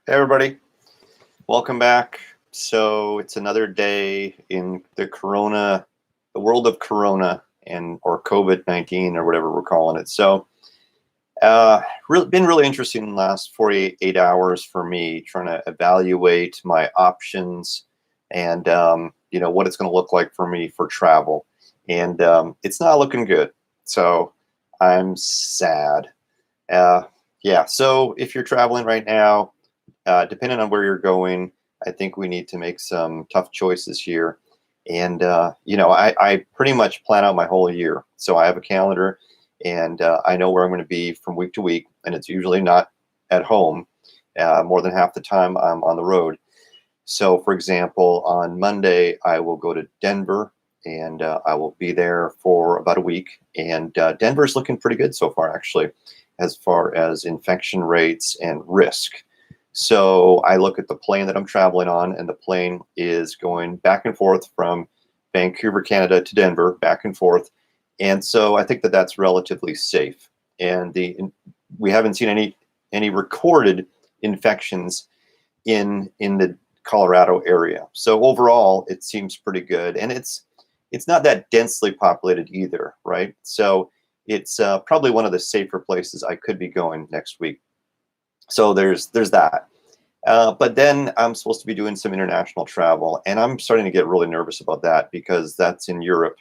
Hey everybody, welcome back. So it's another day in the world of Corona or COVID-19 or whatever we're calling it. So been really interesting in the last 48 hours for me, trying to evaluate my options and what it's going to look like for me for travel. And it's not looking good. So I'm sad. Yeah, so if you're traveling right now, depending on where you're going, I think we need to make some tough choices here. And, I pretty much plan out my whole year. So I have a calendar and I know where I'm going to be from week to week. And it's usually not at home. More than half the time I'm on the road. So, for example, on Monday, I will go to Denver and I will be there for about a week. And Denver's looking pretty good so far, actually, as far as infection rates and risk. So I look at the plane that I'm traveling on, and the plane is going back and forth from Vancouver, Canada to Denver, back and forth. And so I think that that's relatively safe. And we haven't seen any recorded infections in the Colorado area. So overall, it seems pretty good. And it's not that densely populated either, right? So it's probably one of the safer places I could be going next week. So there's that. But then I'm supposed to be doing some international travel, and I'm starting to get really nervous about that because that's in Europe.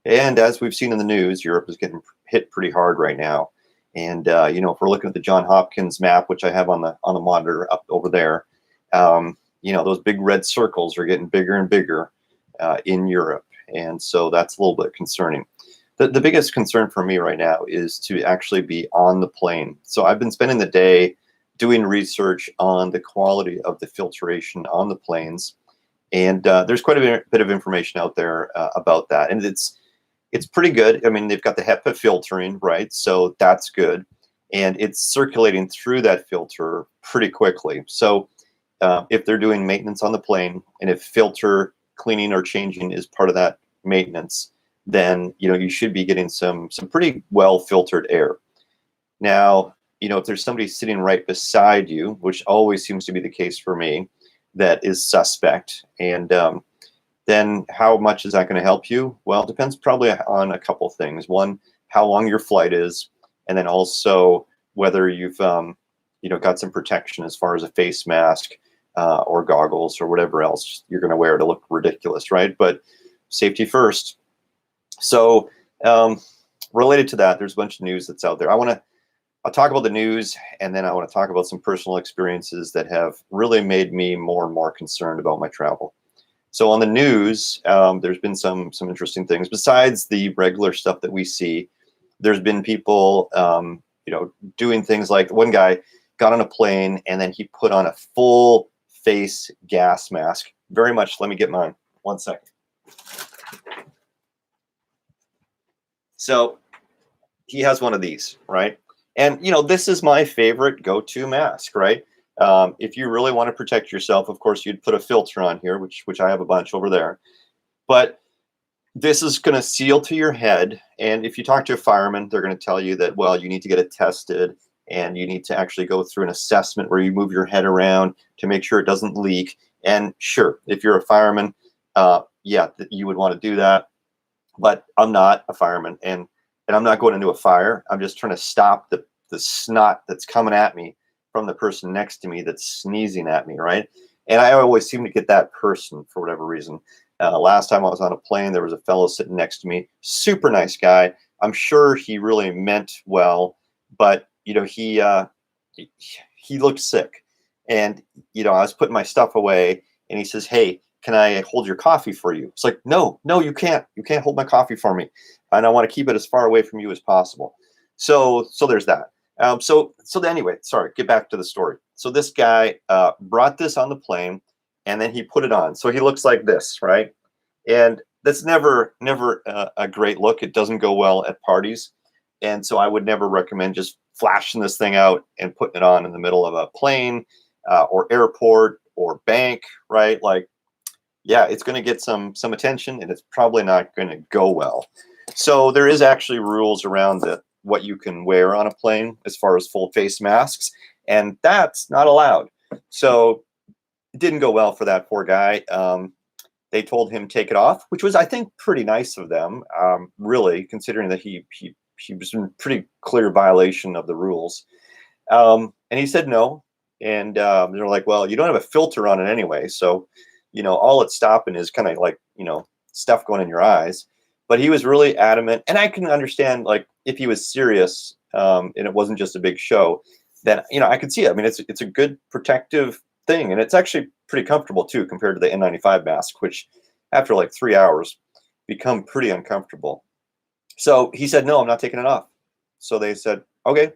And as we've seen in the news, Europe is getting hit pretty hard right now. And if we're looking at the Johns Hopkins map, which I have on the monitor up over there, those big red circles are getting bigger and bigger in Europe. And so that's a little bit concerning. The biggest concern for me right now is to actually be on the plane. So I've been spending the day doing research on the quality of the filtration on the planes. And there's quite a bit of information out there about that. And it's pretty good. I mean, they've got the HEPA filtering, right? So that's good. And it's circulating through that filter pretty quickly. So if they're doing maintenance on the plane, and if filter cleaning or changing is part of that maintenance, then you should be getting some pretty well filtered air. Now, if there's somebody sitting right beside you, which always seems to be the case for me, that is suspect, and then how much is that going to help you? Well, it depends probably on a couple things. One, how long your flight is, and then also whether you've got some protection as far as a face mask or goggles or whatever else you're going to wear to look ridiculous, right? But safety first. So related to that, there's a bunch of news that's out there. I'll talk about the news, and then I want to talk about some personal experiences that have really made me more and more concerned about my travel. So on the news, there's been some interesting things. Besides the regular stuff that we see, there's been people, doing things like one guy got on a plane and then he put on a full face gas mask. Very much, let me get mine. 1 second. So he has one of these, right? And, this is my favorite go-to mask, right? If you really want to protect yourself, of course, you'd put a filter on here, which I have a bunch over there. But this is going to seal to your head. And if you talk to a fireman, they're going to tell you that, well, you need to get it tested and you need to actually go through an assessment where you move your head around to make sure it doesn't leak. And sure, if you're a fireman, yeah, you would want to do that. But I'm not a fireman, and I'm not going into a fire. I'm just trying to stop the snot that's coming at me from the person next to me that's sneezing at me, right? And I always seem to get that person for whatever reason. Last time I was on a plane, there was a fellow sitting next to me, super nice guy. I'm sure he really meant well, but he looked sick. And I was putting my stuff away, and he says, "Hey, can I hold your coffee for you?" It's like, no, you can't. You can't hold my coffee for me. And I want to keep it as far away from you as possible. So there's that. So anyway, sorry, get back to the story. So this guy brought this on the plane, and then he put it on. So he looks like this, right? And that's never a great look. It doesn't go well at parties. And so I would never recommend just flashing this thing out and putting it on in the middle of a plane or airport or bank, right? Like, yeah, it's going to get some attention, and it's probably not going to go well. So there is actually rules around what you can wear on a plane as far as full face masks, and that's not allowed. So it didn't go well for that poor guy. They told him take it off, which was, I think, pretty nice of them, really, considering that he was in pretty clear violation of the rules. And he said no. And they're like, well, you don't have a filter on it anyway. So, all it's stopping is kind of like, stuff going in your eyes. But he was really adamant. And I can understand, like, if he was serious and it wasn't just a big show, then, I could see it. I mean, it's a good protective thing. And it's actually pretty comfortable, too, compared to the N95 mask, which after like 3 hours become pretty uncomfortable. So he said, no, I'm not taking it off. So they said, okay,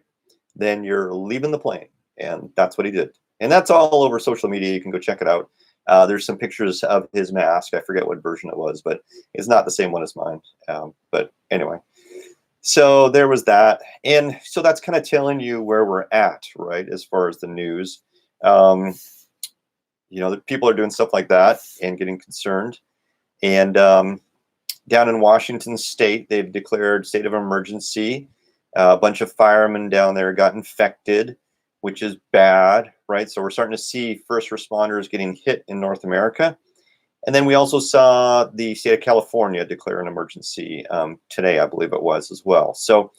then you're leaving the plane. And that's what he did. And that's all over social media. You can go check it out. There's some pictures of his mask. I forget what version it was, but it's not the same one as mine. But anyway, so there was that. And so that's kind of telling you where we're at, right, as far as the news. The people are doing stuff like that and getting concerned. And down in Washington State, they've declared state of emergency. A bunch of firemen down there got infected, which is bad, right? So we're starting to see first responders getting hit in North America. And then we also saw the state of California declare an emergency today, I believe it was as well. So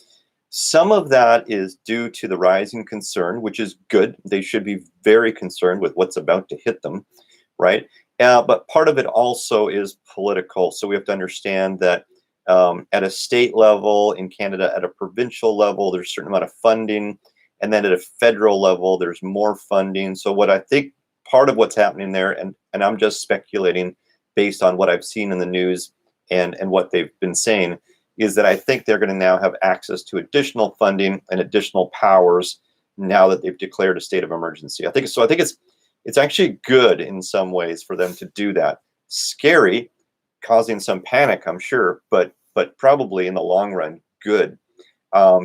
some of that is due to the rising concern, which is good. They should be very concerned with what's about to hit them, right? But part of it also is political. So we have to understand that at a state level in Canada, at a provincial level, there's a certain amount of funding. And then at a federal level, there's more funding. So what I think part of what's happening there, and I'm just speculating based on what I've seen in the news and what they've been saying, is that I think they're going to now have access to additional funding and additional powers now that they've declared a state of emergency. I think it's actually good in some ways for them to do that. Scary, causing some panic, I'm sure, but probably in the long run, good,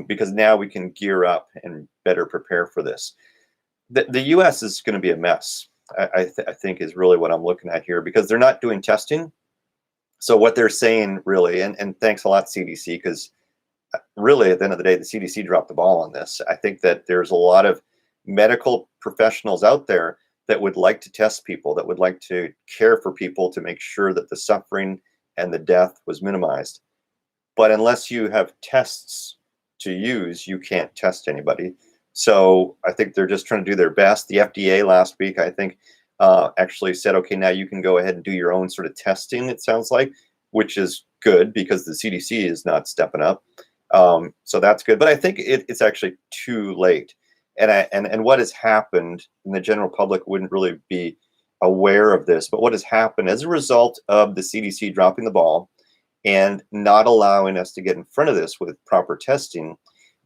because now we can gear up and better prepare for this. The U.S. is going to be a mess, I think is really what I'm looking at here, because they're not doing testing. So what they're saying really, and thanks a lot, CDC, because really at the end of the day, the CDC dropped the ball on this. I think that there's a lot of medical professionals out there that would like to test people, that would like to care for people to make sure that the suffering and the death was minimized. But unless you have tests to use, you can't test anybody. So I think they're just trying to do their best. The FDA last week, I think, actually said, okay, now you can go ahead and do your own sort of testing, it sounds like, which is good because the CDC is not stepping up. So that's good. But I think it's actually too late. And what has happened, and the general public wouldn't really be aware of this, but what has happened as a result of the CDC dropping the ball and not allowing us to get in front of this with proper testing,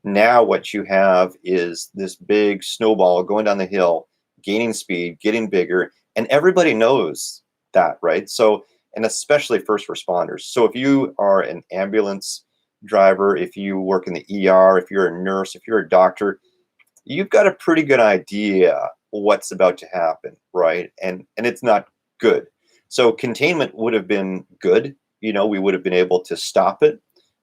now what you have is this big snowball going down the hill, gaining speed, getting bigger, and everybody knows that, right? So, and especially first responders. So if you are an ambulance driver, if you work in the ER, if you're a nurse, if you're a doctor, you've got a pretty good idea what's about to happen, right? And it's not good. So containment would have been good. We would have been able to stop it.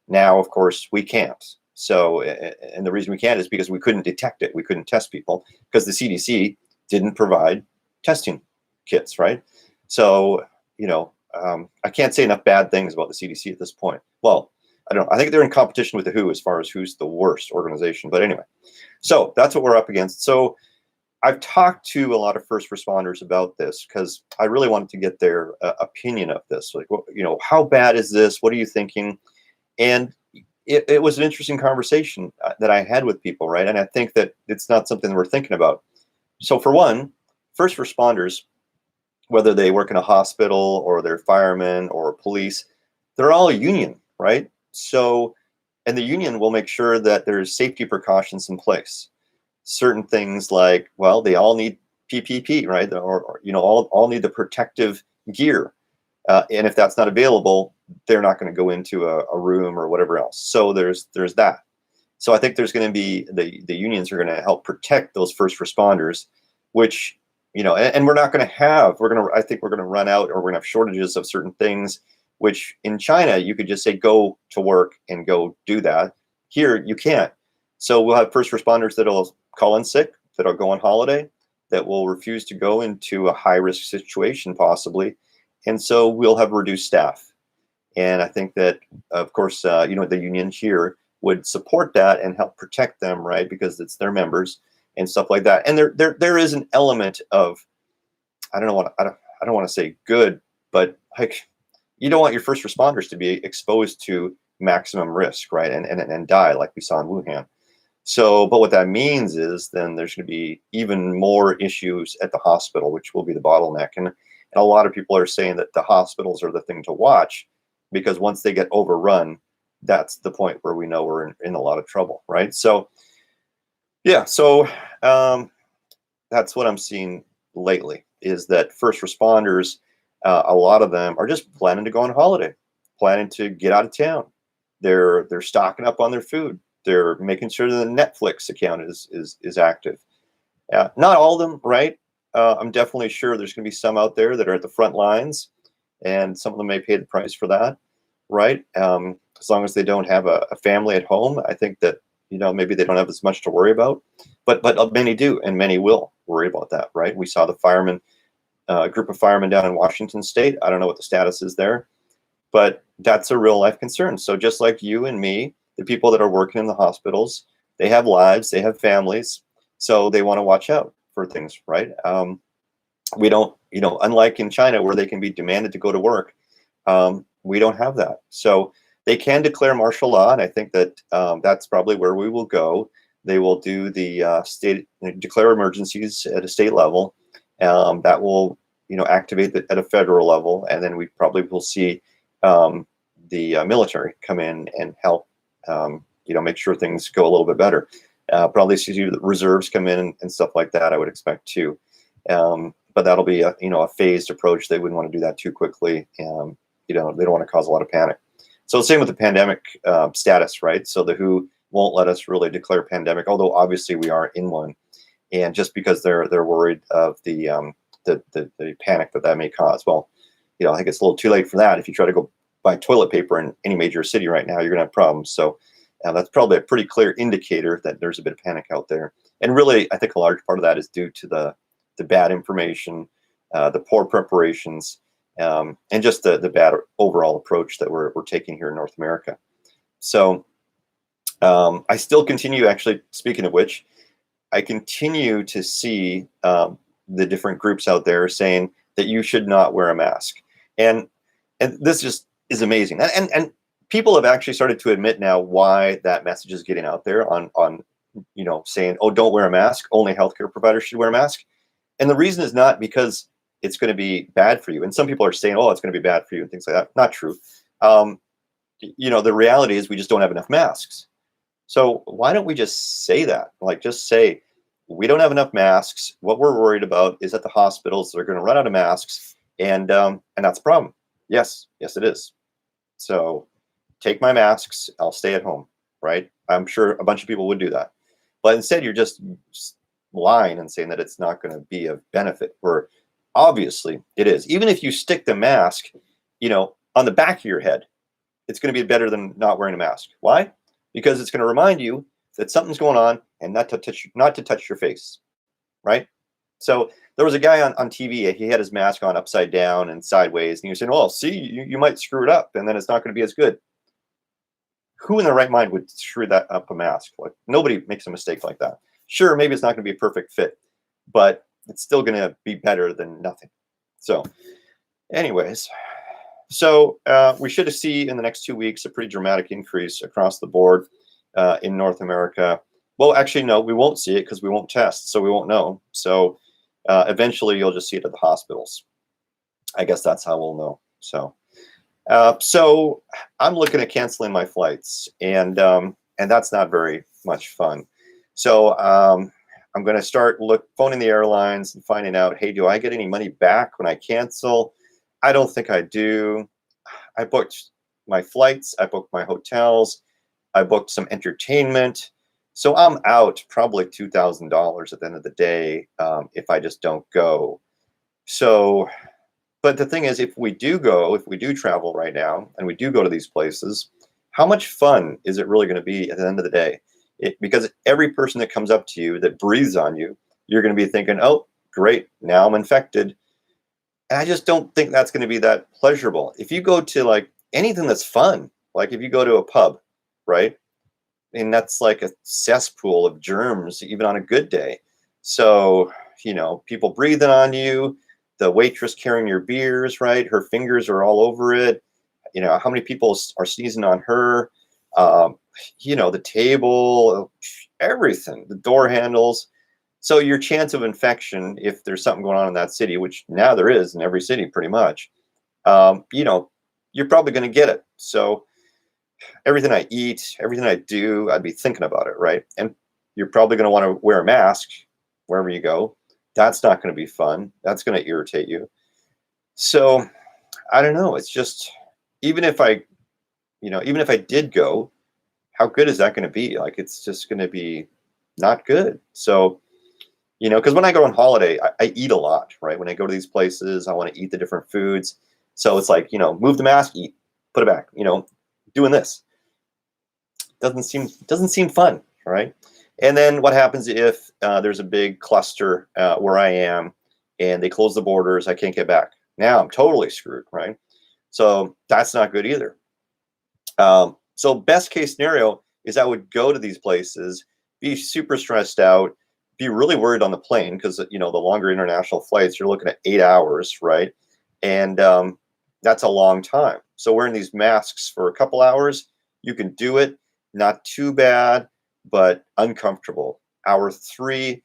Now, of course, we can't. So, and the reason we can't is because we couldn't detect it. We couldn't test people because the CDC didn't provide testing kits, right? So, I can't say enough bad things about the CDC at this point. Well, I don't know. I think they're in competition with the WHO as far as who's the worst organization. But anyway, so that's what we're up against. So I've talked to a lot of first responders about this because I really wanted to get their opinion of this. Like, how bad is this? What are you thinking? And it was an interesting conversation that I had with people, right? And I think that it's not something we're thinking about. So for one, first responders, whether they work in a hospital or they're firemen or police, they're all a union, right? So, and the union will make sure that there's safety precautions in place. Certain things like, well, they all need PPE, right? Or all need the protective gear. And if that's not available, they're not going to go into a room or whatever else. So there's that. So I think there's going to be the unions are going to help protect those first responders, which, and we're not going to have, I think we're going to run out, or we're going to have shortages of certain things, which in China, you could just say, go to work and go do that. Here, you can't. So we'll have first responders that'll call in sick, that'll go on holiday. that will refuse to go into a high-risk situation possibly, and so we'll have reduced staff. And I think that, of course, you know, the union here would support that and help protect them, right? Because it's their members and stuff like that. And there is an element of, I don't want to say good, but like, you don't want your first responders to be exposed to maximum risk, right? And die like we saw in Wuhan. So, but what that means is then there's going to be even more issues at the hospital, which will be the bottleneck. And a lot of people are saying that the hospitals are the thing to watch, because once they get overrun, that's the point where we know we're in a lot of trouble, right? So, yeah, so that's what I'm seeing lately, is that first responders, a lot of them are just planning to go on holiday, planning to get out of town. They're stocking up on their food. They're making sure that the Netflix account is active. Not all of them, right? I'm definitely sure there's going to be some out there that are at the front lines, and some of them may pay the price for that, right? As long as they don't have a family at home, I think that, you know, maybe they don't have as much to worry about. But many do, and many will worry about that, right? We saw the firemen, group of firemen down in Washington State. I don't know what the status is there, but that's a real life concern. So just like you and me, the people that are working in the hospitals, they have lives, they have families, so they want to watch out for things, right? We don't, you know, unlike in China where they can be demanded to go to work, we don't have that. So they can declare martial law, and I think that that's probably where we will go. They will do the declare emergencies at a state level. That will, you know, activate at a federal level, and then we probably will see the military come in and help, you know, make sure things go a little bit better. Probably see the reserves come in and stuff like that, I would expect too. But that'll be a, you know, a phased approach. They wouldn't want to do that too quickly. You know, they don't want to cause a lot of panic. So same with the pandemic status, right? So the WHO won't let us really declare pandemic, although obviously we are in one. And just because they're worried of the panic that may cause. Well, you know, I think it's a little too late for that. If you try to go buy toilet paper in any major city right now, you're gonna have problems. So that's probably a pretty clear indicator that there's a bit of panic out there. And really, I think a large part of that is due to the bad information, the poor preparations, and just the bad overall approach that we're taking here in North America. So I still continue, actually, speaking of which, I continue to see the different groups out there saying that you should not wear a mask. And this just is amazing. And people have actually started to admit now why that message is getting out there on you know, saying, oh, don't wear a mask, only healthcare providers should wear a mask. And the reason is not because it's going to be bad for you. And some people are saying, oh, it's going to be bad for you and things like that. Not true. You know, the reality is we just don't have enough masks. So why don't we just say that? Like, just say, we don't have enough masks. What we're worried about is that the hospitals are going to run out of masks, and that's a problem. Yes, it is. So take my masks. I'll stay at home, right? I'm sure a bunch of people would do that. But instead, you're just lying and saying that it's not going to be of benefit, where obviously it is. Even if you stick the mask, you know, on the back of your head, it's going to be better than not wearing a mask. Why? Because it's going to remind you that something's going on and not to touch your face, right? So there was a guy on TV, he had his mask on upside down and sideways, and he was saying, oh, see, you might screw it up and then it's not going to be as good. Who in their right mind would screw that up a mask? Like, nobody makes a mistake like that. Sure, maybe it's not going to be a perfect fit, but it's still going to be better than nothing. So anyways, so we should see in the next 2 weeks a pretty dramatic increase across the board in North America. Well, actually, no, we won't see it because we won't test, so we won't know. So eventually you'll just see it at the hospitals. I guess that's how we'll know. So so I'm looking at canceling my flights, and that's not very much fun. So I'm going to start phoning the airlines and finding out, hey, do I get any money back when I cancel? I don't think I do. I booked my flights. I booked my hotels. I booked some entertainment. So I'm out probably $2,000 at the end of the day if I just don't go. So, but the thing is, if we do travel right now, and we do go to these places, how much fun is it really going to be at the end of the day? Because every person that comes up to you, that breathes on you, you're going to be thinking, oh, great. Now I'm infected. And I just don't think that's going to be that pleasurable. If you go to like anything that's fun, like if you go to a pub, right? And that's like a cesspool of germs, even on a good day. So, you know, people breathing on you, the waitress carrying your beers, right? Her fingers are all over it. You know, how many people are sneezing on her? You know, the table, everything, the door handles. So your chance of infection, if there's something going on in that city, which now there is in every city pretty much, you know, you're probably going to get it. So everything I eat, everything I do, I'd be thinking about it, right? And you're probably going to want to wear a mask wherever you go. That's not going to be fun. That's going to irritate you. So I don't know. It's just, even if I, you know, even if I did go, how good is that going to be? Like, it's just going to be not good. So, you know, because when I go on holiday, I eat a lot, right? When I go to these places, I want to eat the different foods. So it's like, you know, move the mask, eat, put it back, you know, doing this. Doesn't seem fun, right? And then what happens if there's a big cluster where I am and they close the borders, I can't get back. Now I'm totally screwed, right? So that's not good either. So best case scenario is I would go to these places, be super stressed out, be really worried on the plane because, you know, the longer international flights, you're looking at 8 hours, right? And that's a long time. So wearing these masks for a couple hours, you can do it, not too bad, but uncomfortable. Hour 3,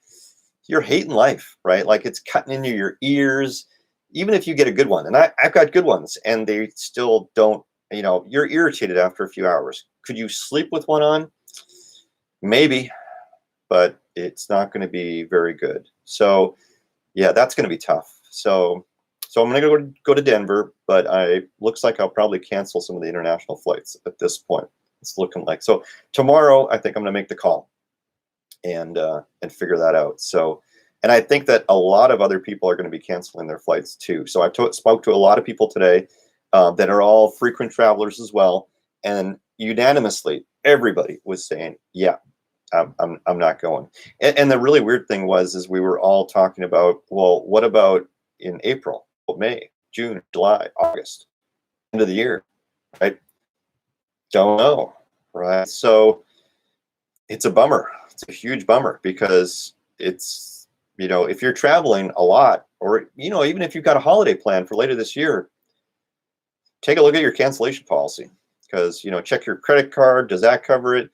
you're hating life, right? Like it's cutting into your ears, even if you get a good one. And I've got good ones and they still don't, you know, you're irritated after a few hours. Could you sleep with one on? Maybe, but it's not going to be very good. So yeah, that's going to be tough. So I'm going to go to Denver, but looks like I'll probably cancel some of the international flights at this point. It's looking like. So tomorrow, I think I'm going to make the call and figure that out. So, and I think that a lot of other people are going to be canceling their flights too. So I spoke to a lot of people today that are all frequent travelers as well, and unanimously, everybody was saying, "Yeah, I'm not going." And the really weird thing is we were all talking about, well, what about in April, May, June, July, August, end of the year, right? Don't know, right? So it's a bummer. It's a huge bummer because it's, you know, if you're traveling a lot, or, you know, even if you've got a holiday plan for later this year, take a look at your cancellation policy because, you know, check your credit card. Does that cover it?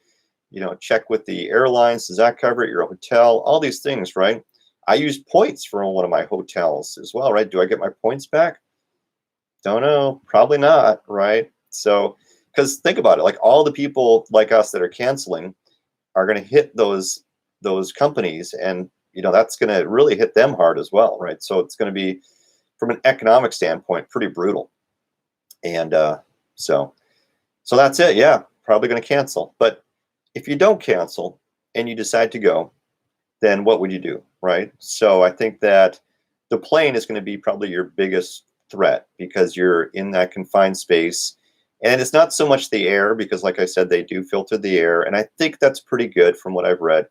You know, check with the airlines. Does that cover it? Your hotel, all these things, right? I use points for one of my hotels as well, right? Do I get my points back? Don't know. Probably not, right? So, because think about it, like all the people like us that are canceling are going to hit those companies, and you know that's going to really hit them hard as well, right? So it's going to be, from an economic standpoint, pretty brutal. And so that's it. Yeah, probably going to cancel. But if you don't cancel and you decide to go, then what would you do, right? So I think that the plane is going to be probably your biggest threat because you're in that confined space. And it's not so much the air because, like I said, they do filter the air. And I think that's pretty good from what I've read.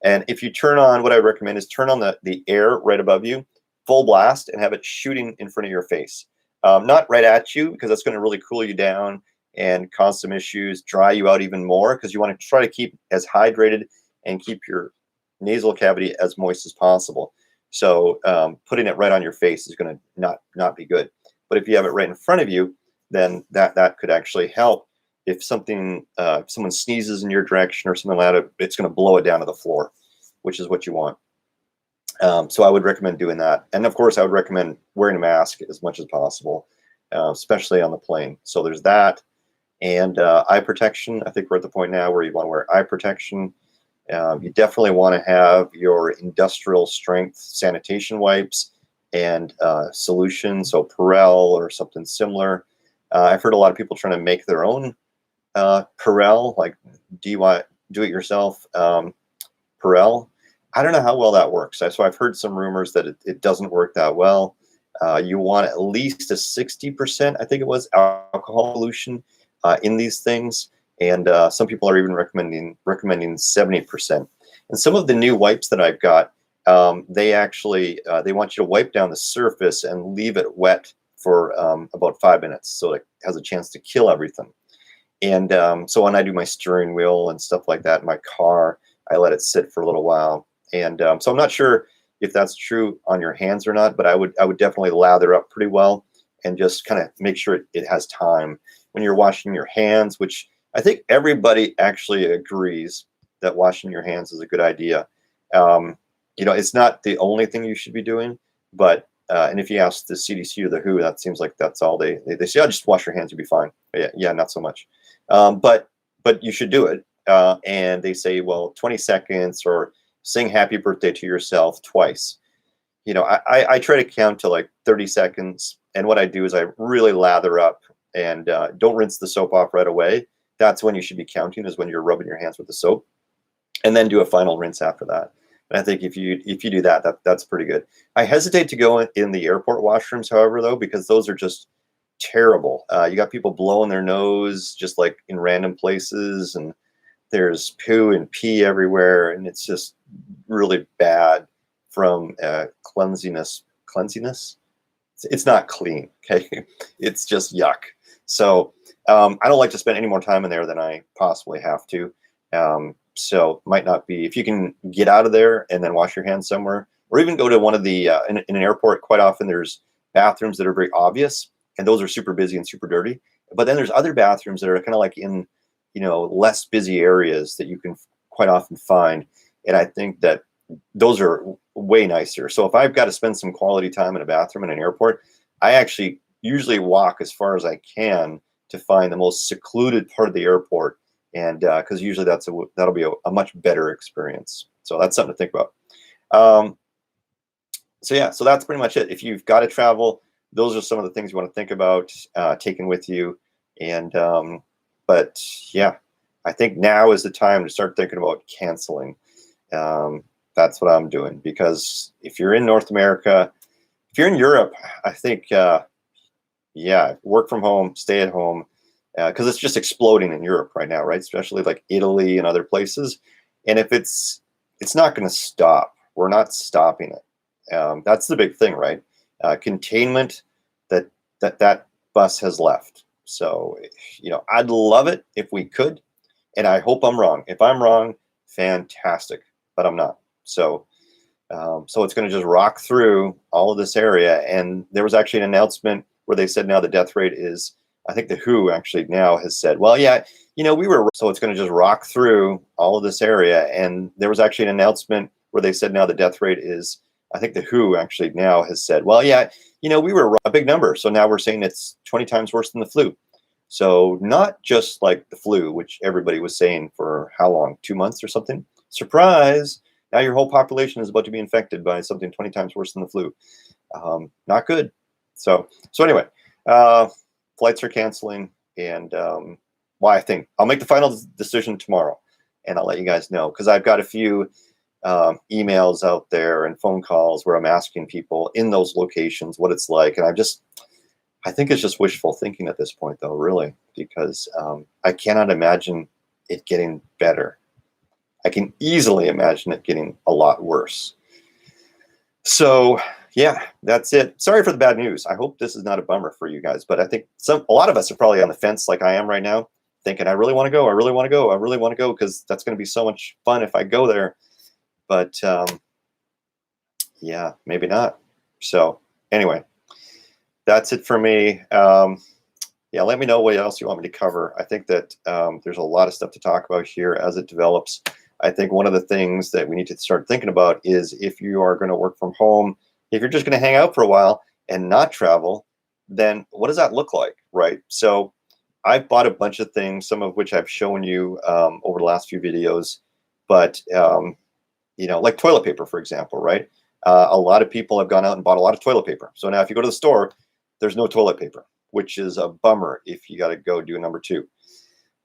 And if you turn on, what I recommend is turn on the air right above you, full blast, and have it shooting in front of your face. Not right at you because that's going to really cool you down and cause some issues, dry you out even more because you want to try to keep as hydrated and keep your nasal cavity as moist as possible. So putting it right on your face is going to not be good. But if you have it right in front of you, then that could actually help. If something, if someone sneezes in your direction or something like that, it's going to blow it down to the floor, which is what you want. So I would recommend doing that. And of course, I would recommend wearing a mask as much as possible, especially on the plane. So there's that. And eye protection. I think we're at the point now where you want to wear eye protection. You definitely want to have your industrial strength sanitation wipes and solution, so Perel or something similar. I've heard a lot of people trying to make their own Perel, like do-it-yourself Perel. I don't know how well that works. So I've heard some rumors that it doesn't work that well. You want at least a 60%, I think it was, alcohol solution in these things. And some people are even recommending 70%. And some of the new wipes that I've got they actually they want you to wipe down the surface and leave it wet for about 5 minutes, so it has a chance to kill everything. And so when I do my steering wheel and stuff like that in my car, I let it sit for a little while. And so I'm not sure if that's true on your hands or not, but I would definitely lather up pretty well and just kind of make sure it has time when you're washing your hands, which I think everybody actually agrees that washing your hands is a good idea. You know, it's not the only thing you should be doing, but and if you ask the CDC or the WHO, that seems like that's all they say. Oh, just wash your hands, you'll be fine. But yeah, not so much. But you should do it. And they say, well, 20 seconds or sing happy birthday to yourself twice. You know, I try to count to like 30 seconds. And what I do is I really lather up and don't rinse the soap off right away. That's when you should be counting, is when you're rubbing your hands with the soap, and then do a final rinse after that. And I think if you do that, that's pretty good. I hesitate to go in the airport washrooms, however, though, because those are just terrible. You got people blowing their nose just like in random places, and there's poo and pee everywhere, and it's just really bad from cleanliness. It's not clean, okay? It's just yuck. So I don't like to spend any more time in there than I possibly have to. So might not be, if you can get out of there and then wash your hands somewhere, or even go to one of the in an airport. Quite often there's bathrooms that are very obvious, and those are super busy and super dirty. But then there's other bathrooms that are kind of like in, you know, less busy areas that you can quite often find. And I think that those are way nicer. So if I've got to spend some quality time in a bathroom in an airport, I actually usually walk as far as I can to find the most secluded part of the airport. And because usually that'll be a much better experience. So that's something to think about. So yeah, so that's pretty much it. If you've got to travel, those are some of the things you want to think about taking with you. And but yeah, I think now is the time to start thinking about canceling. That's what I'm doing, because if you're in North America, if you're in Europe, I think yeah, work from home, stay at home. Because it's just exploding in Europe right now, right? Especially like Italy and other places. And if it's not going to stop, we're not stopping it. That's the big thing, right? Containment, that bus has left. So, you know, I'd love it if we could, and I hope I'm wrong. If I'm wrong, fantastic, but I'm not. So, so it's going to just rock through all of this area. And there was actually an announcement where they said now the death rate is, I think the WHO actually now has said, well, yeah, you know, so it's going to just rock through all of this area. And there was actually an announcement where they said now the death rate is, I think the WHO actually now has said, well, yeah, you know, we were a big number. So now we're saying it's 20 times worse than the flu. So not just like the flu, which everybody was saying for how long, 2 months or something. Surprise. Now your whole population is about to be infected by something 20 times worse than the flu. Not good. So anyway, flights are canceling, and I think I'll make the final decision tomorrow, and I'll let you guys know, because I've got a few emails out there and phone calls where I'm asking people in those locations what it's like, and I think it's just wishful thinking at this point, though, really, because I cannot imagine it getting better. I can easily imagine it getting a lot worse. So yeah, that's it. Sorry for the bad news. I hope this is not a bummer for you guys, but I think a lot of us are probably on the fence like I am right now, thinking I really want to go, I really want to go, I really want to go, because that's going to be so much fun if I go there. But yeah, maybe not. So anyway, that's it for me. Yeah, let me know what else you want me to cover. I think that there's a lot of stuff to talk about here as it develops. I think one of the things that we need to start thinking about is, if you are going to work from home, if you're just going to hang out for a while and not travel, then what does that look like, right? So I've bought a bunch of things, some of which I've shown you over the last few videos, but you know, like toilet paper, for example, right? A lot of people have gone out and bought a lot of toilet paper. So now if you go to the store, there's no toilet paper, which is a bummer if you got to go do number two.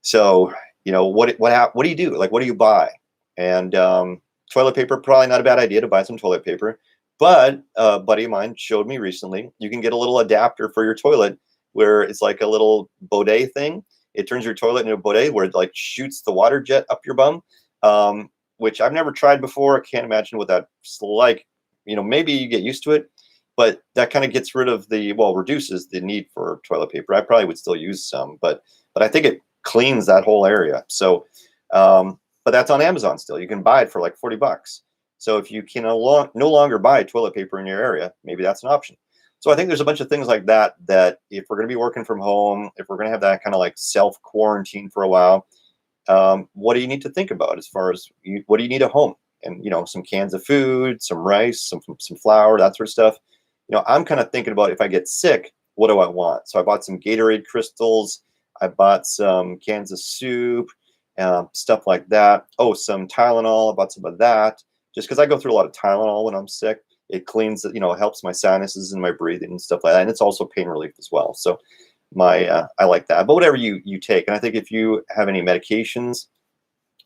So, you know, what do you do? Like, what do you buy? And toilet paper, probably not a bad idea to buy some toilet paper. But a buddy of mine showed me recently, you can get a little adapter for your toilet where it's like a little bidet thing. It turns your toilet into a bidet where it like shoots the water jet up your bum. which I've never tried before. I can't imagine what that's like. You know, maybe you get used to it, but that kind of gets rid of the, well, reduces the need for toilet paper. I probably would still use some, but I think it cleans that whole area. So, but that's on Amazon still. You can buy it for like $40. So if you can no longer buy toilet paper in your area, maybe that's an option. So I think there's a bunch of things like that, that if we're going to be working from home, if we're going to have that kind of like self-quarantine for a while, what do you need to think about as far as what do you need at home? And, you know, some cans of food, some rice, some flour, that sort of stuff. You know, I'm kind of thinking about if I get sick, what do I want? So I bought some Gatorade crystals. I bought some cans of soup, stuff like that. Oh, some Tylenol. I bought some of that just because I go through a lot of Tylenol when I'm sick. It cleans, you know, helps my sinuses and my breathing and stuff like that. And it's also pain relief as well. So I like that. But whatever you take, and I think if you have any medications,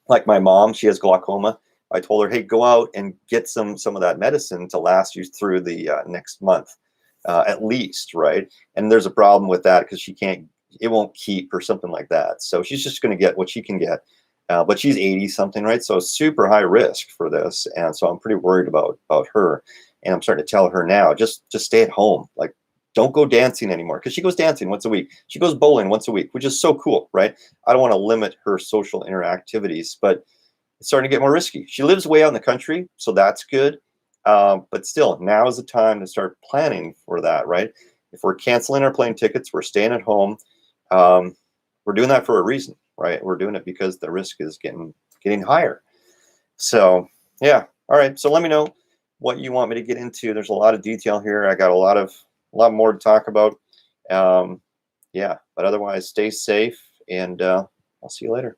like my mom, she has glaucoma. I told her, hey, go out and get some of that medicine to last you through the next month, at least, right? And there's a problem with that because it won't keep or something like that. So she's just going to get what she can get. But she's 80 something, right? So super high risk for this. And so I'm pretty worried about her. And I'm starting to tell her now, just stay at home. Like, don't go dancing anymore, because she goes dancing once a week. She goes bowling once a week, which is so cool, right? I don't want to limit her social interactivities, but it's starting to get more risky. She lives way out in the country, so that's good. But still, now is the time to start planning for that, right? If we're canceling our plane tickets, we're staying at home. We're doing that for a reason, right? We're doing it because the risk is getting higher. So yeah, all right. So let me know what you want me to get into. There's a lot of detail here. I got a lot more to talk about. Yeah, but otherwise, stay safe, and I'll see you later.